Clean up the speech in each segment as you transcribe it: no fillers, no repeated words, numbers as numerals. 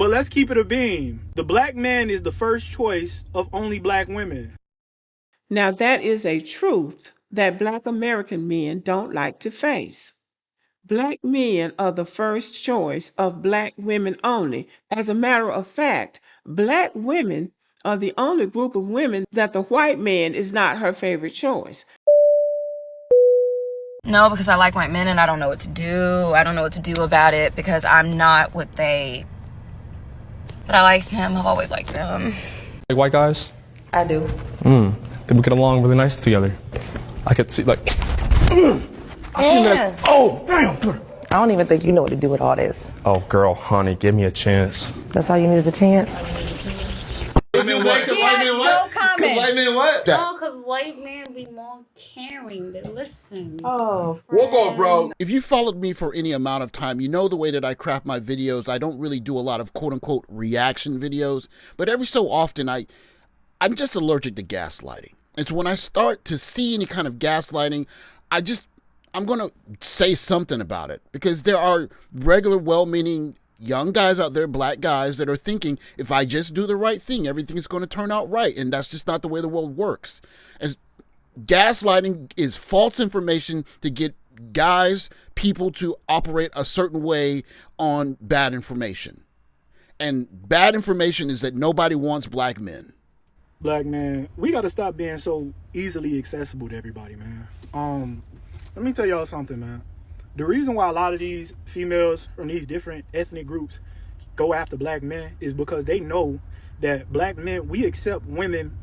But let's keep it a beam. The black man is the first choice of only black women. Now, that is a truth that Black American men don't like to face. Black men are the first choice of Black women only. As a matter of fact, Black women are the only group of women that the white man is not her favorite choice. No, because I like white men and I don't know what to do. I don't know what to do about it because I'm not what they... But I like him. I've always liked him. Like white guys? I do. They would get along really nice together. I could see, like... I seen that. Oh, damn. I don't even think you know what to do with all this. Oh, girl, honey, give me a chance. That's all you need is a chance? White man what? She has no comments. White man what? No, because white men be more caring. They listen. Oh, Walk off, bro. If you followed me for any amount of time, you know the way that I craft my videos. I don't really do a lot of quote-unquote reaction videos, but every so often I'm just allergic to gaslighting. And so when I start to see any kind of gaslighting, I'm going to say something about it, because there are regular, well-meaning young guys out there, black guys, that are thinking if I just do the right thing, everything's going to turn out right. And that's just not the way the world works. And gaslighting is false information to get guys, people to operate a certain way on bad information. And bad information is that nobody wants black men. Black man, we got to stop being so easily accessible to everybody, man. Let me tell y'all something, man. The reason why a lot of these females from these different ethnic groups go after black men is because they know that black men, we accept women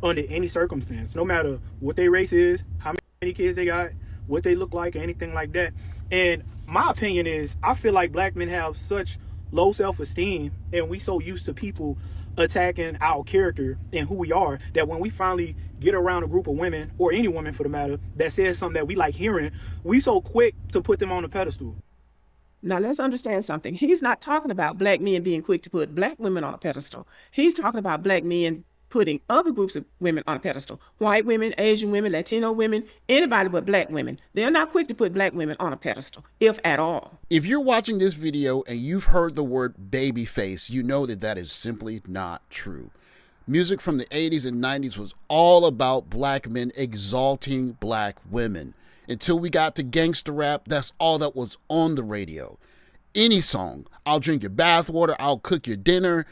under any circumstance, no matter what their race is, how many kids they got, what they look like, or anything like that. And my opinion is, I feel like black men have such low self-esteem, and we so used to people attacking our character and who we are, that when we finally get around a group of women, or any woman for the matter, that says something that we like hearing, we so quick to put them on a pedestal. Now, let's understand something. He's not talking about black men being quick to put black women on a pedestal. He's talking about black men putting other groups of women on a pedestal. White women, Asian women, Latino women, anybody but black women. They're not quick to put black women on a pedestal, if at all. If you're watching this video and you've heard the word baby face, you know that that is simply not true. Music from the 80s and 90s was all about black men exalting black women. Until we got to gangster rap, that's all that was on the radio. Any song, I'll drink your bathwater, I'll cook your dinner,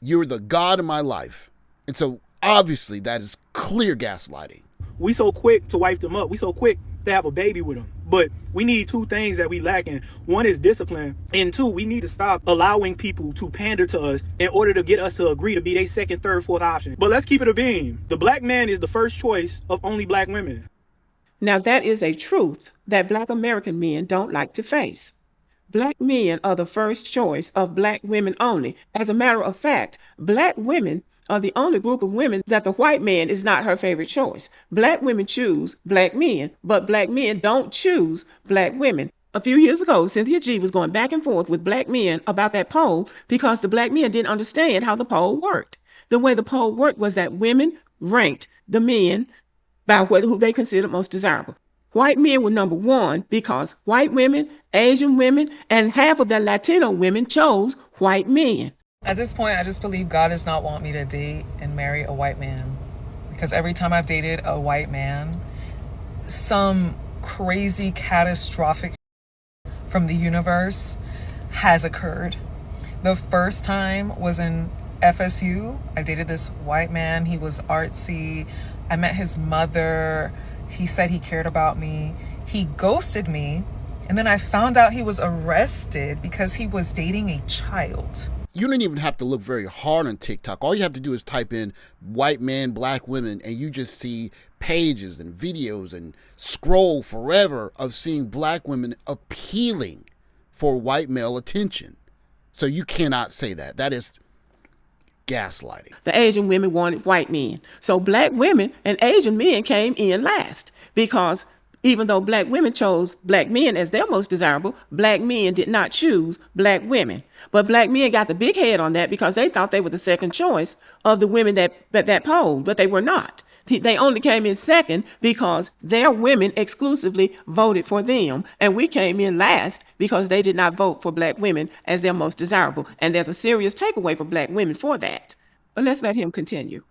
you're the god of my life. And so obviously that is clear gaslighting. We so quick to wipe them up. We so quick to have a baby with them. But we need two things that we lacking. One is discipline. And two, we need to stop allowing people to pander to us in order to get us to agree to be their second, third, fourth option. But let's keep it a beam. The black man is the first choice of only black women. Now, that is a truth that Black American men don't like to face. Black men are the first choice of black women only. As a matter of fact, black women are the only group of women that the white man is not her favorite choice. Black women choose black men, but black men don't choose black women. A few years ago, Cynthia G was going back and forth with black men about that poll because the black men didn't understand how the poll worked. The way the poll worked was that women ranked the men by who they considered most desirable. White men were number one because white women, Asian women, and half of the Latino women chose white men. At this point, I just believe God does not want me to date and marry a white man. Because every time I've dated a white man, some crazy catastrophic from the universe has occurred. The first time was in FSU. I dated this white man. He was artsy. I met his mother. He said he cared about me. He ghosted me. And then I found out he was arrested because he was dating a child. You don't even have to look very hard on TikTok. All you have to do is type in white men, black women, and you just see pages and videos and scroll forever of seeing black women appealing for white male attention. So you cannot say that. That is gaslighting. The Asian women wanted white men. So black women and Asian men came in last because even though black women chose black men as their most desirable, black men did not choose black women. But black men got the big head on that because they thought they were the second choice of the women that polled, but they were not. They only came in second because their women exclusively voted for them. And we came in last because they did not vote for black women as their most desirable. And there's a serious takeaway for black women for that. But let's let him continue.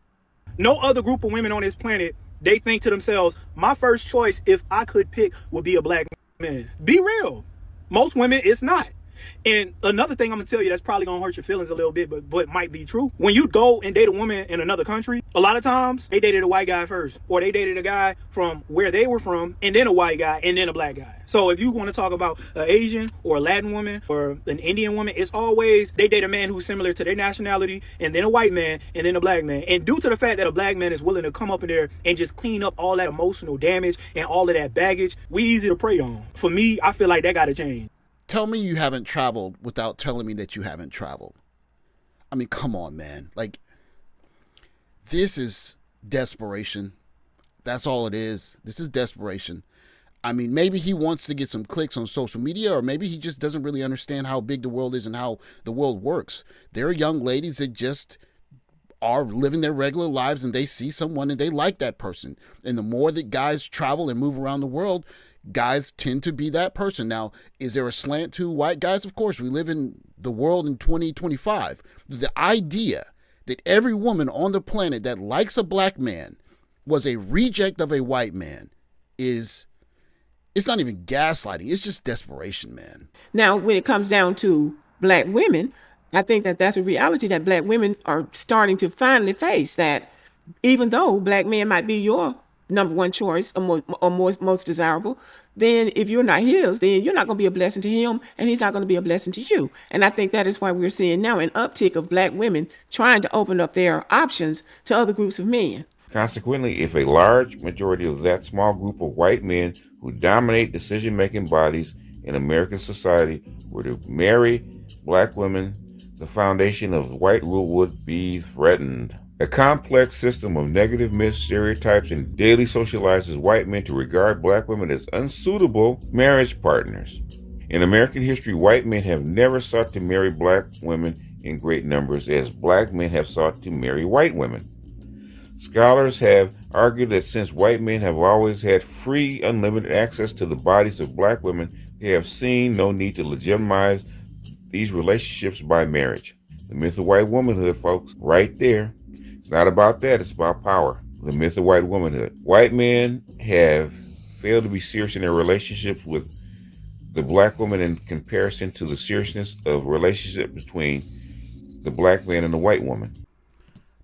No other group of women on this planet, they think to themselves, my first choice, if I could pick, would be a black man. Be real. Most women, it's not. And another thing I'm gonna tell you that's probably gonna hurt your feelings a little bit, but might be true. When you go and date a woman in another country, a lot of times they dated a white guy first, or they dated a guy from where they were from, and then a white guy, and then a black guy. So if you want to talk about an Asian or a Latin woman or an Indian woman, it's always they date a man who's similar to their nationality, and then a white man, and then a black man. And due to the fact that a black man is willing to come up in there and just clean up all that emotional damage and all of that baggage, we easy to prey on. For me, I feel like that gotta change. Tell me you haven't traveled without telling me that you haven't traveled. I mean, come on, man. Like, this is desperation. That's all it is. This is desperation. I mean, maybe he wants to get some clicks on social media, or maybe he just doesn't really understand how big the world is and how the world works. There are young ladies that just are living their regular lives and they see someone and they like that person. And the more that guys travel and move around the world, guys tend to be that person. Now, is there a slant to white guys? Of course, we live in the world in 2025. The idea that every woman on the planet that likes a black man was a reject of a white man it's not even gaslighting. It's just desperation, man. Now, when it comes down to black women, I think that that's a reality that black women are starting to finally face, that even though black men might be your number one choice or most desirable, then if you're not his, then you're not going to be a blessing to him, and he's not going to be a blessing to you. And I think that is why we're seeing now an uptick of black women trying to open up their options to other groups of men. Consequently, if a large majority of that small group of white men who dominate decision-making bodies in American society were to marry black women, the foundation of white rule would be threatened. A complex system of negative myths, stereotypes, and daily socializes white men to regard black women as unsuitable marriage partners. In American history, white men have never sought to marry black women in great numbers as black men have sought to marry white women. Scholars have argued that since white men have always had free, unlimited access to the bodies of black women, they have seen no need to legitimize these relationships by marriage. The myth of white womanhood, folks, right there. It's not about that, it's about power. The myth of white womanhood. White men have failed to be serious in their relationships with the black woman in comparison to the seriousness of relationship between the black man and the white woman.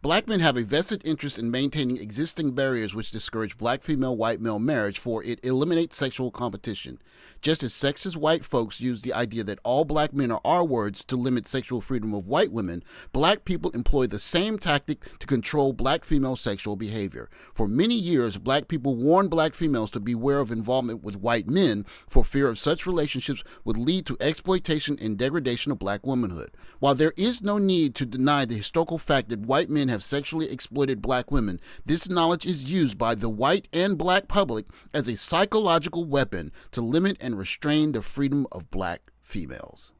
Black men have a vested interest in maintaining existing barriers which discourage black female-white male marriage, for it eliminates sexual competition. Just as sexist white folks use the idea that all black men are R-words to limit sexual freedom of white women, black people employ the same tactic to control black female sexual behavior. For many years, black people warned black females to beware of involvement with white men for fear of such relationships would lead to exploitation and degradation of black womanhood. While there is no need to deny the historical fact that white men have sexually exploited black women, this knowledge is used by the white and black public as a psychological weapon to limit and restrain the freedom of black females.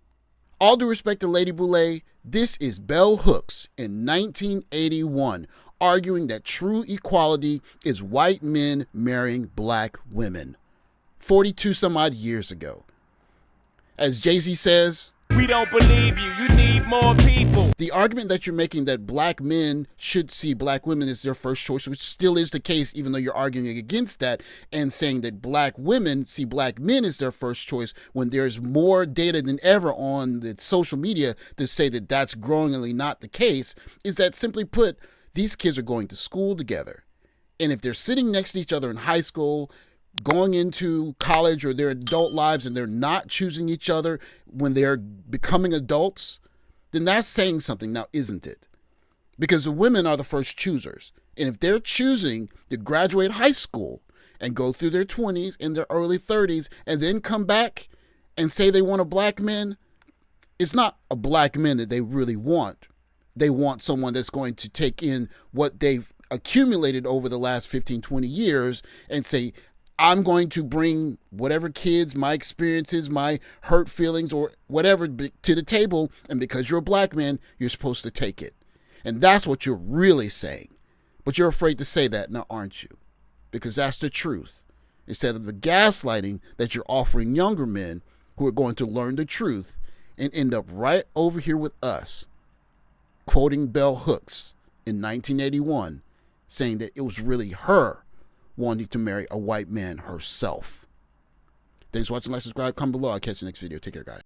All due respect to Lady Boule, this is Bell Hooks in 1981 arguing that true equality is white men marrying black women 42 some odd years ago. As Jay-Z says, "We don't believe you. You need more people." The argument that you're making that black men should see black women as their first choice, which still is the case, even though you're arguing against that, and saying that black women see black men as their first choice when there's more data than ever on the social media to say that that's growingly not the case, is that, simply put, these kids are going to school together. And if they're sitting next to each other in high school, going into college or their adult lives, and they're not choosing each other when they're becoming adults, then that's saying something now, isn't it? Because the women are the first choosers. And if they're choosing to graduate high school and go through their 20s and their early 30s and then come back and say they want a black man, it's not a black man that they really want. They want someone that's going to take in what they've accumulated over the last 15, 20 years and say, I'm going to bring whatever kids, my experiences, my hurt feelings, or whatever to the table, and because you're a black man, you're supposed to take it. And that's what you're really saying. But you're afraid to say that now, aren't you? Because that's the truth. Instead of the gaslighting that you're offering younger men who are going to learn the truth and end up right over here with us, quoting Bell Hooks in 1981, saying that it was really her wanting to marry a white man herself. Thanks for watching. Like, subscribe, comment below. I'll catch you next video. Take care, guys.